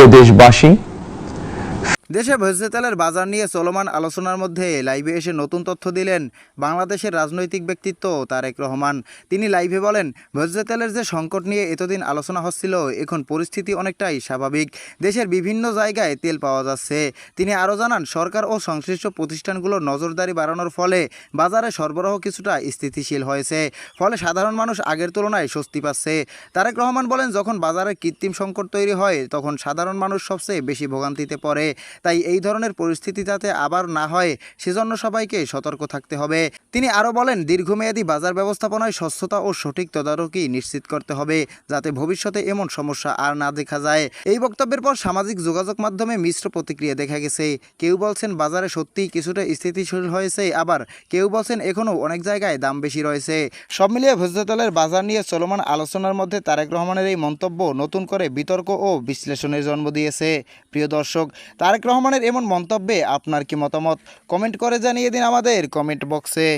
প্রিয় দেশবাসী, দেশে ভোজ্য তেলের বাজার নিয়ে চলমান আলোচনার মধ্যে লাইভে এসে নতুন তথ্য দিলেন বাংলাদেশের রাজনৈতিক ব্যক্তিত্ব তারেক রহমান। তিনি লাইভে বলেন, ভোজ্য তেলের যে সংকট নিয়ে এতদিন আলোচনা হচ্ছিল, এখন পরিস্থিতি অনেকটাই স্বাভাবিক। দেশের বিভিন্ন জায়গায় তেল পাওয়া যাচ্ছে। তিনি আরও জানান, সরকার ও সংশ্লিষ্ট প্রতিষ্ঠানগুলোর নজরদারি বাড়ানোর ফলে বাজারে সরবরাহ কিছুটা স্থিতিশীল হয়েছে। ফলে সাধারণ মানুষ আগের তুলনায় স্বস্তি পাচ্ছে। তারেক রহমান বলেন, যখন বাজারে কৃত্রিম সংকট তৈরি হয় তখন সাধারণ মানুষ সবচেয়ে বেশি ভোগান্তিতে পড়ে। তাই এই ধরনের পরিস্থিতি যাতে আবার না হয় সেজন্য সবাইকে সতর্ক থাকতে হবে। তিনি আরও বলেন, দীর্ঘমেয়াদী বাজার ব্যবস্থাপনায় স্বচ্ছতা ও সঠিক তদারকি নিশ্চিত করতে হবে, যাতে ভবিষ্যতে এমন সমস্যা আর না দেখা যায়। এই বক্তব্যের পর সামাজিক যোগাযোগ মাধ্যমে মিশ্র প্রতিক্রিয়া দেখা গেছে। কেউ বলছেন বাজারে সত্যিই কিছুটা স্থিতিশীল হয়েছে, আবার কেউ বলছেন এখনও অনেক জায়গায় দাম বেশি রয়েছে। সব মিলিয়ে ভোজ্য তেলের বাজার নিয়ে চলমান আলোচনার মধ্যে তারেক রহমানের এই মন্তব্য নতুন করে বিতর্ক ও বিশ্লেষণের জন্ম দিয়েছে। প্রিয় দর্শক, তারেক রহমানের এমন মন্তব্যে আপনার কি মতামত? কমেন্ট করে জানিয়ে দিন আমাদের কমেন্ট বক্সে।